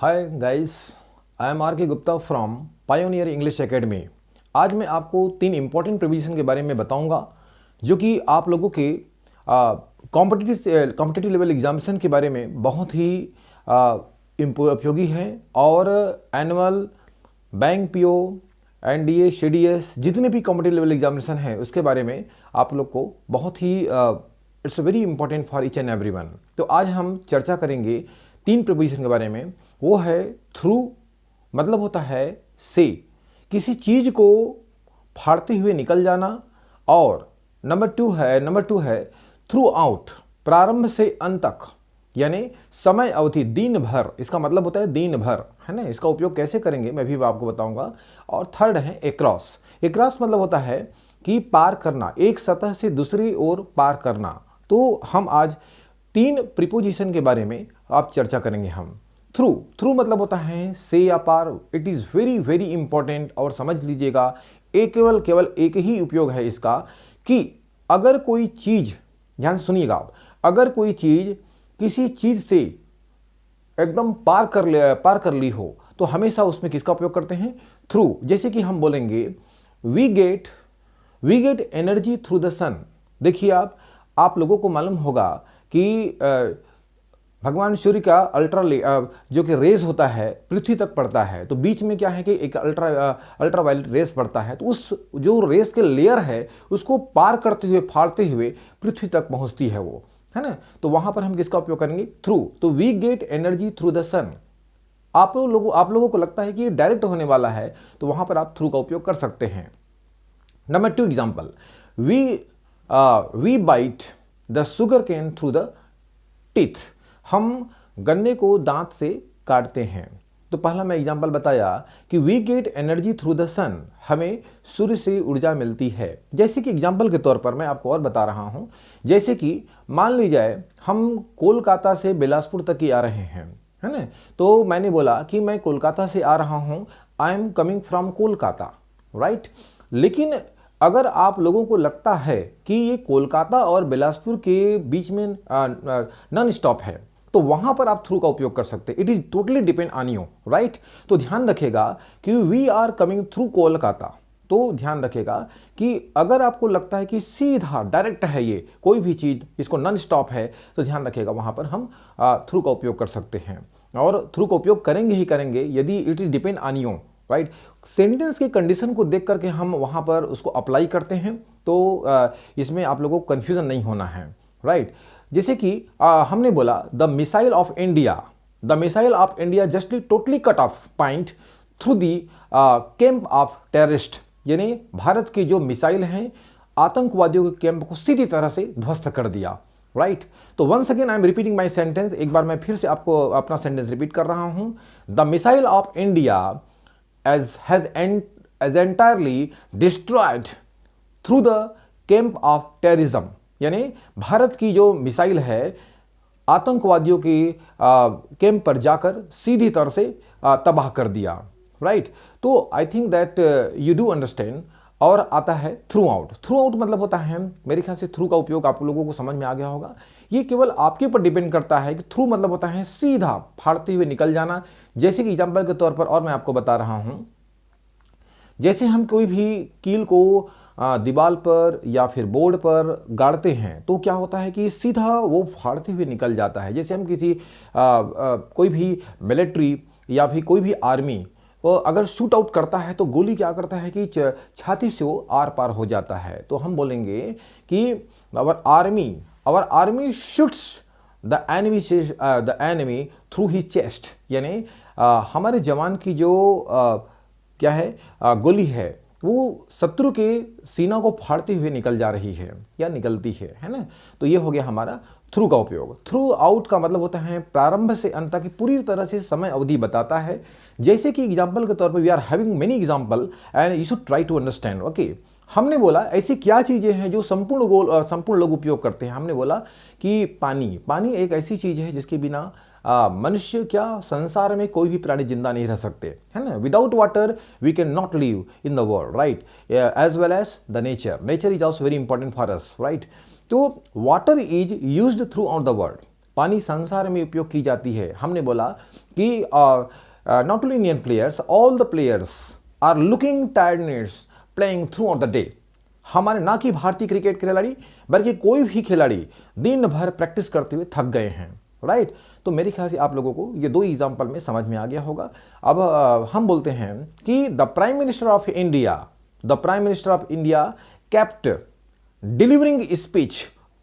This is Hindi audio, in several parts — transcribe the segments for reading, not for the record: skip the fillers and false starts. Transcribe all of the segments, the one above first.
Hi guys, I am R K Gupta from Pioneer English Academy. आज मैं आपको 3 इम्पॉर्टेंट प्रिपरेशन के बारे में बताऊंगा जो कि आप लोगों के कॉम्पिटिटिव लेवल एग्जामिनेशन के बारे में बहुत ही उपयोगी है। और annual, bank PO, NDA, CDS, जितने भी कॉम्पिटिटिव लेवल एग्जामिनेशन है उसके बारे में आप लोग को बहुत ही it's very important for each and everyone. तो आज हम चर्चा करेंगे 3 प्रिपरेशन के बारे में। वो है थ्रू, मतलब होता है से, किसी चीज को फाड़ते हुए निकल जाना। और नंबर टू है थ्रू आउट, प्रारंभ से अंत तक, यानी समय अवधि, दिन भर। इसका मतलब होता है दिन भर, है ना। इसका उपयोग कैसे करेंगे मैं भी आपको बताऊंगा। और थर्ड है एक्रॉस। एक्रॉस मतलब होता है कि पार करना, एक सतह से दूसरी ओर पार करना। तो हम आज 3 प्रीपोजिशन के बारे में आप चर्चा करेंगे। हम थ्रू मतलब होता है से या पार। It is very very important. और समझ लीजिएगा, केवल एक ही उपयोग है इसका कि अगर कोई चीज, ध्यान से सुनिएगा आप, अगर कोई चीज किसी चीज से एकदम पार कर ली हो तो हमेशा उसमें किसका उपयोग करते हैं? थ्रू। जैसे कि हम बोलेंगे we get energy through the sun. देखिए आप लोगों को मालूम होगा कि भगवान सूर्य का जो कि रेज होता है पृथ्वी तक पड़ता है, तो बीच में क्या है कि एक अल्ट्रा वायलेट रेस पड़ता है। तो उस जो रेस के लेयर है उसको पार करते हुए, फाड़ते हुए पृथ्वी तक पहुंचती है वो, है ना। तो वहां पर हम किसका उपयोग करेंगे? थ्रू। तो we get energy through the sun. आप लोगों को लगता है कि ये डायरेक्ट होने वाला है, तो वहां पर आप थ्रू का उपयोग कर सकते हैं। Number 2 example, we bite the sugar cane through the teeth. हम गन्ने को दांत से काटते हैं। तो पहला मैं एग्जांपल बताया कि we get energy through the sun, हमें सूर्य से ऊर्जा मिलती है। जैसे कि एग्जांपल के तौर पर मैं आपको और बता रहा हूं, जैसे कि मान लीजिए हम कोलकाता से बिलासपुर तक ही आ रहे हैं, है ना। तो मैंने बोला कि मैं कोलकाता से आ रहा हूं, I am coming from Kolkata, right. लेकिन अगर आप लोगों को लगता है कि ये कोलकाता और बिलासपुर के बीच में नॉन स्टॉप है, तो वहां पर आप थ्रू का उपयोग कर सकते हैं। It is totally depend on you, right. तो ध्यान रखेगा कि we are coming through Kolkata. तो ध्यान रखेगा कि अगर आपको लगता है कि सीधा डायरेक्ट है ये कोई भी चीज, इसको नॉन स्टॉप है, तो ध्यान रखेगा वहां पर हम थ्रू का उपयोग कर सकते हैं। और थ्रू का उपयोग करेंगे ही करेंगे यदि it is depend on you, right. Sentence की कंडीशन को देख करके हम वहां पर उसको अप्लाई करते हैं। तो इसमें आप लोगों को कंफ्यूजन नहीं होना है, राइट। जैसे कि हमने बोला the missile of India just totally cut off point through the camp of terrorist. यानी भारत की जो मिसाइल हैं आतंकवादियों के कैंप को सीधी तरह से ध्वस्त कर दिया, राइट। तो once again I am repeating my sentence. एक बार मैं फिर से आपको अपना सेंटेंस रिपीट कर रहा हूं। The missile of India has entirely destroyed through the camp of terrorism। यानी भारत की जो मिसाइल है आतंकवादियों के कैंप पर जाकर सीधी तरह से तबाह कर दिया, राइट। तो आई think that you do understand. और आता है थ्रू आउट मतलब होता है, मेरे ख्याल से थ्रू का उपयोग आप लोगों को समझ में आ गया होगा। ये केवल आपके ऊपर डिपेंड करता है कि थ्रू मतलब होता है सीधा फाड़ते हुए निकल जाना। जैसे कि एग्जांपल के तौर पर और मैं आपको बता रहा हूं, जैसे हम कोई भी कील को दीवार पर या फिर बोर्ड पर गाड़ते हैं तो क्या होता है कि सीधा वो फाड़ते हुए निकल जाता है। जैसे हम किसी कोई भी मिलिट्री या फिर कोई भी आर्मी वो अगर शूट आउट करता है तो गोली क्या करता है कि छाती से वो आर पार हो जाता है। तो हम बोलेंगे कि our army shoots the enemy through the chest. यानी हमारे जवान की जो क्या है गोली है वो शत्रु के सीना को फाड़ते हुए निकल जा रही है या निकलती है ना। तो ये हो गया हमारा थ्रू का उपयोग। थ्रू आउट का मतलब होता है प्रारंभ से अंत तक पूरी तरह से समय अवधि बताता है। जैसे कि एग्जांपल के तौर पर we are having many example and you should try to understand, okay. हमने बोला ऐसी क्या चीजें हैं जो संपूर्ण लोग उपयोग करते हैं। हमने बोला कि पानी एक ऐसी चीज है जिसके बिना मनुष्य क्या संसार में कोई भी प्राणी जिंदा नहीं रह सकते, है ना। Without water we can not live in the world, right. As well as the nature is also very important for us, right. तो water is used throughout the world. पानी संसार में उपयोग की जाती है। हमने बोला कि not only Indian players, all the players are looking tiredness playing throughout the day. हमारे ना कि भारतीय क्रिकेट खिलाड़ी बल्कि कोई भी खिलाड़ी दिन भर प्रैक्टिस करते हुए थक गए हैं, राइट। तो मेरे ख्याल से आप लोगों को ये दो एग्जाम्पल में समझ में आ गया होगा। अब हम बोलते हैं कि the prime minister of India kept delivering speech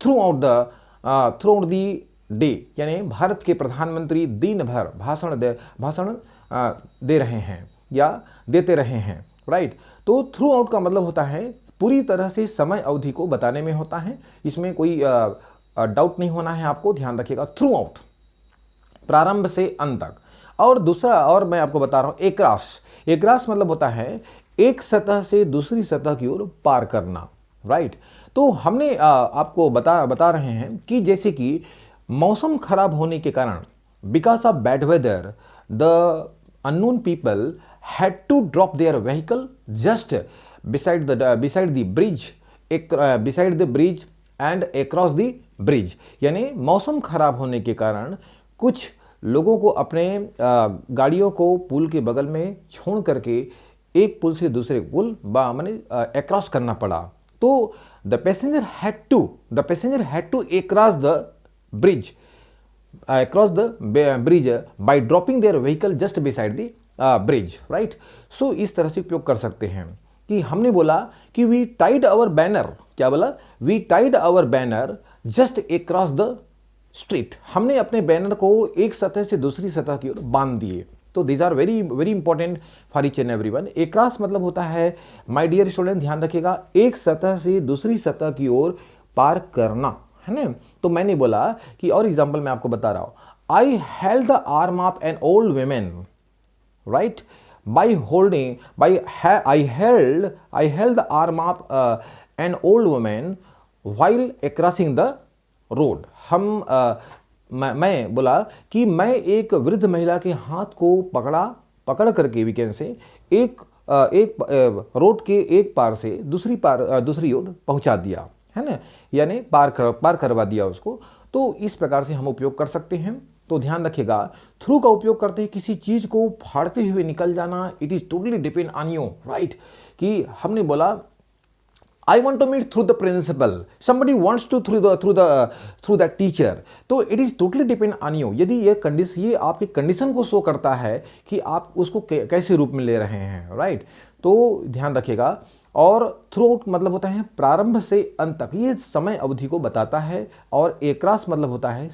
through out the day, यानी भारत के प्रधानमंत्री दिन भर भाषण दे रहे हैं या देते रहे हैं, राइट। तो थ्रू आउट का मतलब होता है पूरी तरह से समय अवधि को बताने में होता है, इसमें कोई डाउट नहीं होना है, आपको ध्यान रखिएगा। थ्रू आउट, प्रारंभ से अंत तक। और दूसरा, और मैं आपको बता रहा हूं, एक्रॉस मतलब होता है एक सतह से दूसरी सतह की ओर पार करना, राइट। तो हमने आपको बता रहे हैं कि जैसे कि मौसम खराब होने के कारण, because of bad weather, the unknown people had to drop their vehicle just beside the bridge and across the bridge। यानी मौसम खराब होने के कारण कुछ लोगों को अपने गाड़ियों को पुल के बगल में छोड़ करके एक पुल से दूसरे पुल माने अक्रॉस करना पड़ा। तो the passenger had to across the bridge by dropping their vehicle just beside the bridge, right। सो इस तरह से उपयोग कर सकते हैं कि हमने बोला कि वी टाइड आवर बैनर, क्या बोला, we tied our banner just across the street. हमने अपने बैनर को एक सतह से दूसरी सतह की ओर बांध दिए। तो these are very very important for each and everyone. Across मतलब होता है, माय डियर स्टूडेंट ध्यान रखिएगा, एक सतह से दूसरी सतह की ओर पार करना, है ना। तो मैंने बोला कि, और एग्जाम्पल मैं आपको बता रहा हूं, I held the arm of an old women, right. I held the arm of an old woman while crossing the road। मैं बोला कि मैं एक वृद्ध महिला के हाथ को पकड़ करके वीकेंड से एक रोड के एक पार से दूसरी ओर पहुंचा दिया, है ना, यानी पार करवा दिया उसको। तो इस प्रकार से हम उपयोग कर सकते हैं। तो ध्यान रखिएगा, थ्रू का उपयोग करते हैं किसी चीज को फाड़ते हुए निकल जाना, it is totally depend on you, right. कि हमने बोला I want to meet through the principal, somebody wants to through the teacher. तो it is totally depend on you. यदि ये आपकी कंडीशन को शो करता है कि आप उसको कैसे रूप में ले रहे हैं, राइट। तो ध्यान रखिएगा। और थ्रू आउट मतलब होता है प्रारंभ से अंत तक, ये समय अवधि को बताता है। और एक्रॉस मतलब होता है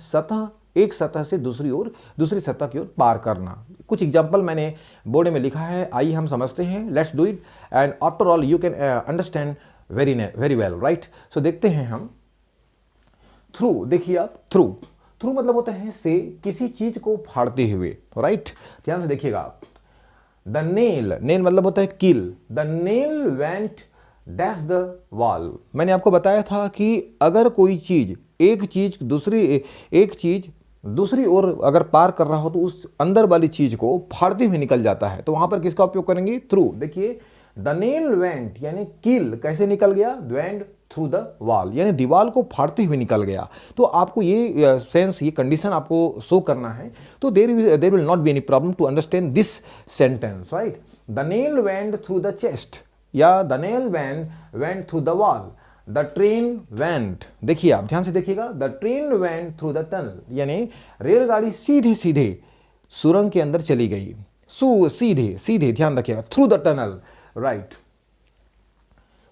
एक सतह से दूसरी सतह की ओर पार करना। कुछ एग्जाम्पल मैंने बोर्ड में लिखा है, आइए हम समझते हैं। Let's do it and after all you can understand very well, right. So देखते हैं हम। थ्रू, देखिए आप, थ्रू मतलब होता है से किसी चीज को फाड़ते हुए, राइट। ध्यान से देखिएगा। द नेल मतलब होता है कील। The nail went dash the wall. मैंने आपको बताया था कि अगर कोई चीज एक चीज दूसरी ओर अगर पार कर रहा हो तो उस अंदर वाली चीज को फाड़ते हुए निकल जाता है। तो वहां पर किसका उपयोग करेंगे, थ्रू। देखिए, द नेल वेंट यानी कील कैसे निकल गया, वेंट थ्रू द वॉल, यानी दीवार को फाड़ते हुए निकल गया। तो आपको ये सेंस, ये कंडीशन आपको शो करना है। तो there will not be any problem to understand this sentence, right. The nail went through the chest, या the nail went through the wall. The train went, देखिए आप ध्यान से देखिएगा, the train went through the tunnel, यानी रेलगाड़ी सीधे सुरंग के अंदर चली गई। सीधे ध्यान रखिएगा, through the tunnel, right.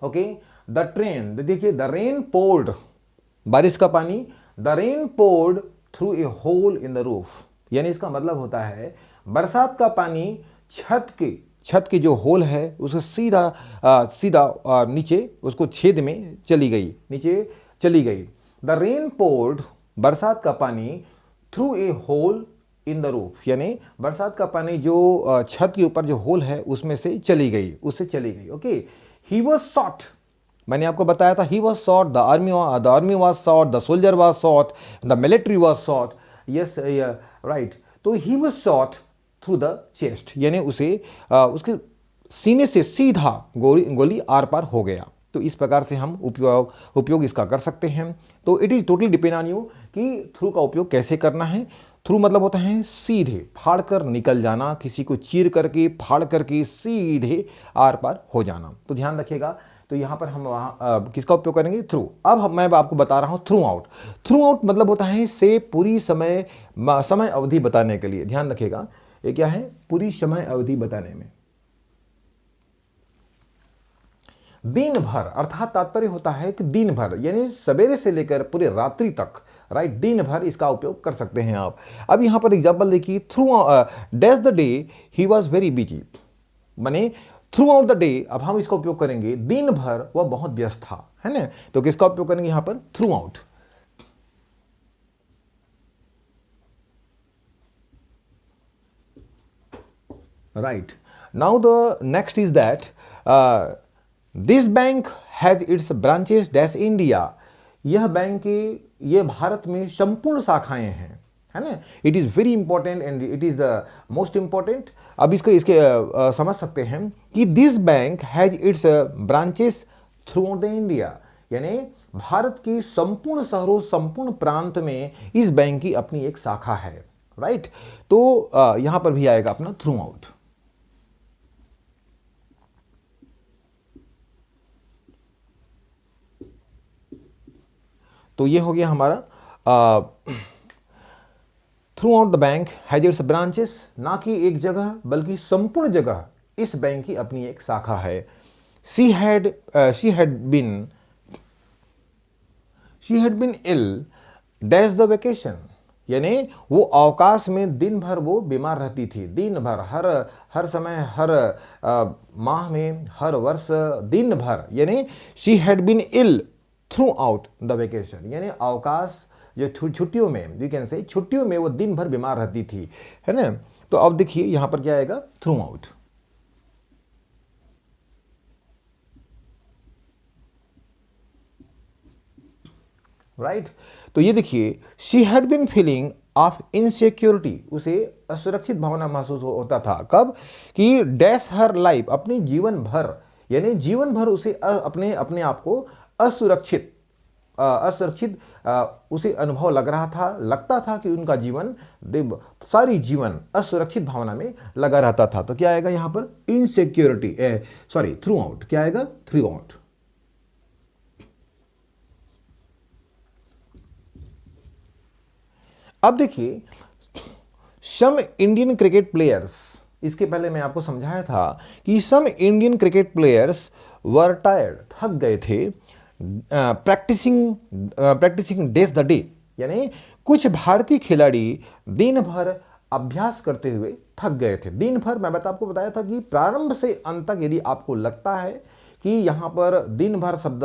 Okay, the train, देखिए, द रेन पोर्ड, बारिश का पानी, the rain poured through a hole in the roof, यानी इसका मतलब होता है बरसात का पानी छत की जो होल है उसको सीधा नीचे उसको छेद में नीचे चली गई। द रेन पोर्ड, बरसात का पानी, through a hole in the roof, यानी बरसात का पानी जो छत के ऊपर जो होल है उससे चली गई। ओके, ही वॉज शॉट, मैंने आपको बताया था, he was shot, the army was shot, the soldier was shot, the military was shot, yes, right. तो he was shot through the chest, यानी उसके सीने से सीधा गोली आर पार हो गया। तो इस प्रकार से हम उपयोग इसका कर सकते हैं। तो it is totally depend on you कि थ्रू का उपयोग कैसे करना है। थ्रू मतलब होता है सीधे, फाड़ कर निकल जाना, किसी को चीर करके फाड़ करके सीधे आर पार हो जाना। तो ध्यान रखिएगा। तो यहाँ पर हम वहाँ किसका उपयोग करेंगे? थ्रू। अब मैं आपको बता रहा हूँ थ्रू आउट। थ्रू आउट मतलब होता है से पूरी समय अवधि बताने के लिए। ध्यान रखिएगा, ये क्या है? पूरी समय अवधि बताने में। दिन भर अर्थात तात्पर्य होता है कि दिन भर, यानी सवेरे से लेकर पूरे रात्रि तक, राइट, दिन भर इसका उपयोग कर सकते हैं आप। अब यहां पर एग्जांपल देखिए, through days the day he was very busy, माने थ्रू आउट द डे। अब हम इसका उपयोग करेंगे दिन भर वह बहुत व्यस्त था, है ना। तो किसका उपयोग करेंगे यहां पर? Through out. Right, now the next is that this bank has its branches dash India. यह बैंक की, ये भारत में संपूर्ण शाखाएं हैं, है ना। It is very important and it is the most important. अब इसको इसके समझ सकते हैं कि this bank has its branches through out the India, यानी भारत की संपूर्ण शहरों, संपूर्ण प्रांत में इस बैंक की अपनी एक शाखा है, राइट। तो यहां पर भी आएगा अपना थ्रू आउट। तो ये हो गया हमारा through out the bank has its branches, ना कि एक जगह बल्कि संपूर्ण जगह इस बैंक की अपनी एक शाखा है। She had been ill dash the vacation, यानी वो अवकाश में दिन भर वो बीमार रहती थी। दिन भर, हर समय, हर माह में, हर वर्ष, दिन भर, यानी she had been ill throughout the vacation, यानी अवकाश जो छुट्टियों में, वी कैन से छुट्टियों में वो दिन भर बीमार रहती थी, है ना। तो अब देखिए यहां पर क्या आएगा? Through out. राइट, तो ये देखिए, she had been feeling of insecurity, उसे असुरक्षित भावना महसूस होता था। कब? कि डैश हर लाइफ, अपनी जीवन भर, यानी जीवन भर उसे अपने अपने आप को असुरक्षित उसे अनुभव लग रहा था, लगता था कि उनका जीवन, सारी जीवन असुरक्षित भावना में लगा रहता था। तो क्या आएगा यहां पर? Insecurity, sorry, through out. क्या आएगा? Through out. अब देखिए, सम इंडियन क्रिकेट प्लेयर्स, इसके पहले मैं आपको समझाया था कि some Indian cricket players were tired, थक गए थे, प्रैक्टिसिंग डेज द डे, यानी कुछ भारतीय खिलाड़ी दिन भर अभ्यास करते हुए थक गए थे। दिन भर, मैं आपको बताया था कि प्रारंभ से अंत तक यदि आपको लगता है कि यहां पर दिन भर शब्द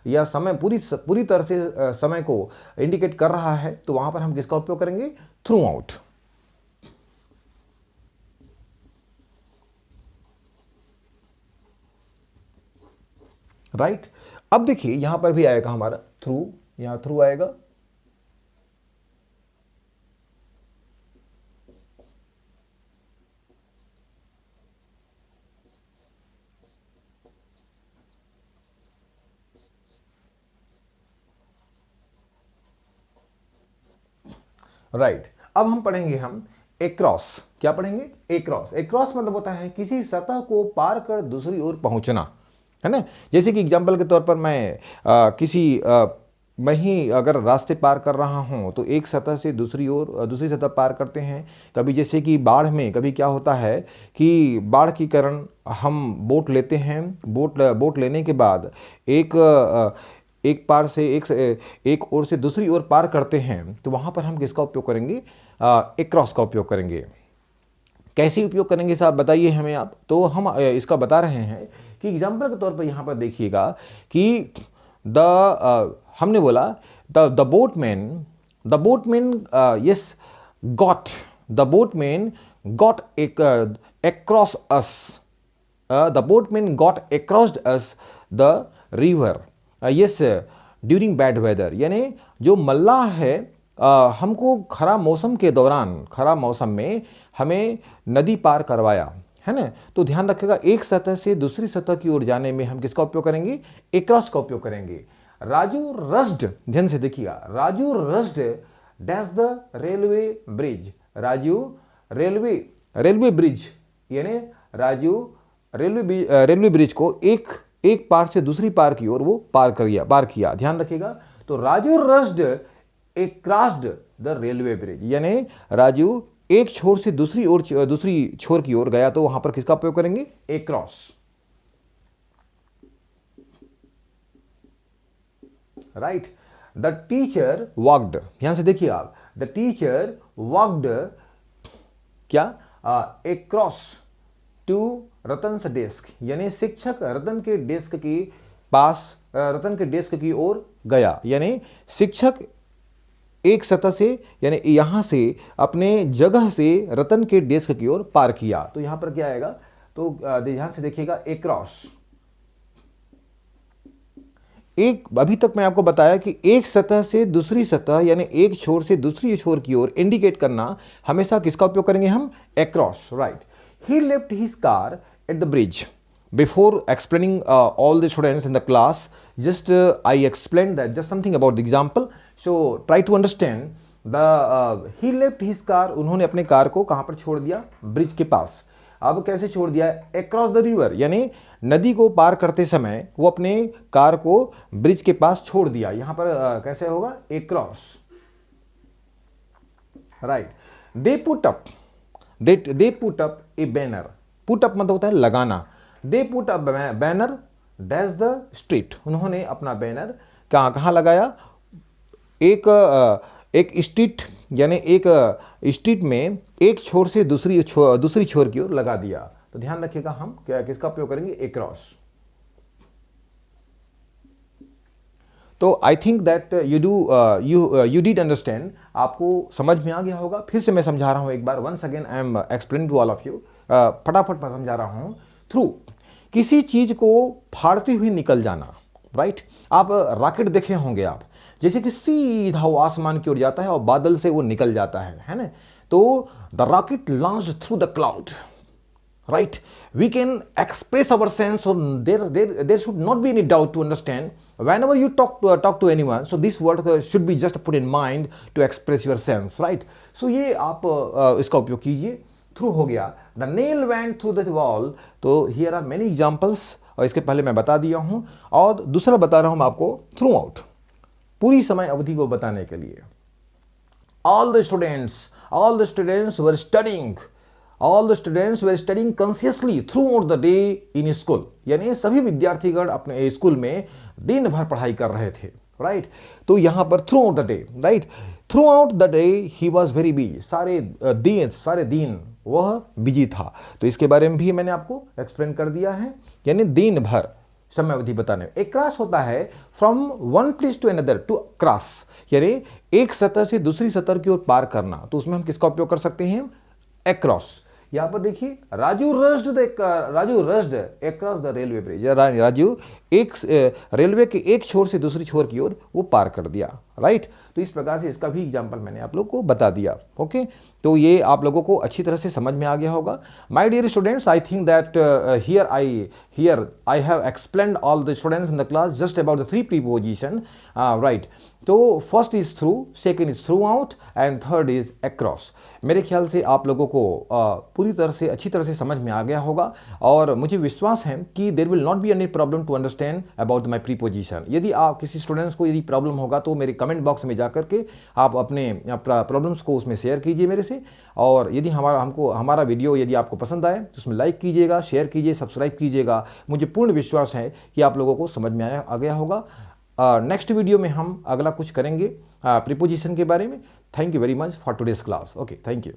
या समय पूरी तरह से समय को इंडिकेट कर रहा है, तो वहां पर हम किसका उपयोग करेंगे? Through out. राइट, अब देखिए यहां पर भी आएगा हमारा थ्रू, यहां थ्रू आएगा। राइट, अब हम पढ़ेंगे एक्रॉस। क्या पढ़ेंगे? एक्रॉस। एक्रॉस मतलब होता है किसी सतह को पार कर दूसरी ओर पहुंचना, है ना। जैसे कि एग्जांपल के तौर पर मैं ही अगर रास्ते पार कर रहा हूं तो एक सतह से दूसरी सतह पार करते हैं। कभी जैसे कि बाढ़ में कभी क्या होता है कि बाढ़ के कारण हम बोट लेते हैं। बोट लेने के बाद एक पार से एक ओर से दूसरी ओर पार करते हैं, तो वहां पर हम किसका उपयोग करेंगे? एक्रॉस का उपयोग करेंगे। कैसे उपयोग करेंगे साहब, बताइए हमें आप। तो हम इसका बता रहे हैं कि एग्जाम्पल के तौर पर यहां पर देखिएगा कि हमने बोला the boatman yes got the boatman got across us the boatman got across us the river yes during bad weather, यानी जो मल्लाह है हमको खराब मौसम में हमें नदी पार करवाया, है ना। तो ध्यान रखिएगा, एक सतह से दूसरी सतह की ओर जाने में हम किसका उपयोग करेंगे? एक्रॉस का उपयोग करेंगे। राजू रस्ड, ध्यान से देखिएगा, Raju rushed dash the railway bridge, Raju railway bridge, यानी राजू रेलवे ब्रिज को एक पार से दूसरी पार की ओर वो पार किया। ध्यान रखिएगा, तो Raju rushed crossed the railway bridge, यानी राजू एक छोर से दूसरी छोर की ओर गया, तो वहां पर किसका उपयोग करेंगे? Across, right. The teacher walked, ध्यान से देखिए आप, द टीचर वॉक्ड क्या? Across to Ratan's desk, यानी शिक्षक रतन के डेस्क की ओर गया, यानी शिक्षक एक सतह से, यानी यहां से अपने जगह से रतन के डेस्क की ओर पार किया। तो यहां पर क्या आएगा? तो ध्यान से देखिएगा, ए क्रॉस। अभी तक मैं आपको बताया कि एक सतह से दूसरी सतह, यानी एक छोर से दूसरी छोर की ओर इंडिकेट करना हमेशा किसका उपयोग करेंगे हम? Across, right. He left his car at the bridge before explaining all the students in the class. Just I explain that, just something about the example, so try to understand the he left his car, उन्होंने अपने कार को कहां पर छोड़ दिया? ब्रिज के पास। अब कैसे छोड़ दिया? अक्रॉस द रिवर, यानी नदी को पार करते समय वो अपने कार को ब्रिज के पास छोड़ दिया। यहां पर कैसे होगा? Across, right. They put up A banner, put up मतलब होता है लगाना। They put up banner dash the street, उन्होंने अपना बैनर कहां लगाया? एक स्ट्रीट, यानी एक स्ट्रीट में एक छोर से दूसरी छोर की ओर लगा दिया। तो ध्यान रखिएगा, हम किसका उपयोग करेंगे? अक्रॉस। तो आई think that you did understand, आपको समझ में आ गया होगा। फिर से मैं समझा रहा हूं एक बार, once again I am explaining to all of you, फटाफट मैं समझा रहा हूं। थ्रू, किसी चीज को फाड़ते हुए निकल जाना, राइट। आप रॉकेट देखे होंगे आप, जैसे कि सीधा वो आसमान की ओर जाता है और बादल से वो निकल जाता है ना? तो the rocket launched through the cloud, right? We can express our sense, so there should not be any doubt to understand whenever you talk to anyone, so this word should be just put in mind to express your sense, right? So ये आप इसका उपयोग कीजिए। थ्रू हो गया, the nail went through the wall, तो here are many examples, और इसके पहले मैं बता दिया हूं, और दूसरा बता रहा हूं मैं आपको थ्रू आउट, पूरी समय अवधि को बताने के लिए। all the students were studying consciously throughout the day in school, यानी सभी विद्यार्थीगण अपने स्कूल में दिन भर पढ़ाई कर रहे थे, राइट। तो यहां पर through out the day, right, through out the day he was very busy, सारे दिन वह बिजी था। तो इसके बारे में भी मैंने आपको एक्सप्लेन कर दिया है, यानी दिन भर समय अवधि बताने। एक क्रॉस होता है from one place to another, to cross, यानी एक सतह से दूसरी सतह की ओर पार करना। तो उसमें हम किसका उपयोग कर सकते हैं? अक्रॉस। यहां पर देखिए, Raju rushed across the railway bridge, Raju एक रेलवे के एक छोर से दूसरी छोर की ओर वो पार कर दिया, राइट। तो इस प्रकार से इसका भी एग्जांपल मैंने आप लोग को बता दिया, ओके। तो ये आप लोगों को अच्छी तरह से समझ में आ गया होगा। My dear students, I think that here I have explained all the students in the class just about the three preposition, right. तो first is through, second is throughout, and third is across. मेरे ख्याल से आप लोगों को पूरी तरह से अच्छी तरह से समझ में आ गया होगा, और मुझे विश्वास है कि there will not be any problem to understand about my preposition. यदि आप किसी स्टूडेंट्स को यदि प्रॉब्लम होगा तो मेरे कमेंट बॉक्स में जाकर के आप अपने प्रॉब्लम्स को उसमें शेयर कीजिए मेरे से। और यदि हमारा वीडियो यदि आपको पसंद आए तो उसमें लाइक कीजिएगा, शेयर कीजिए, सब्सक्राइब कीजिएगा। मुझे पूर्ण विश्वास है कि आप लोगों को समझ में आ गया होगा। नेक्स्ट वीडियो में हम अगला कुछ करेंगे प्रीपोजिशन के बारे में। Thank you very much for today's class. Okay, thank you.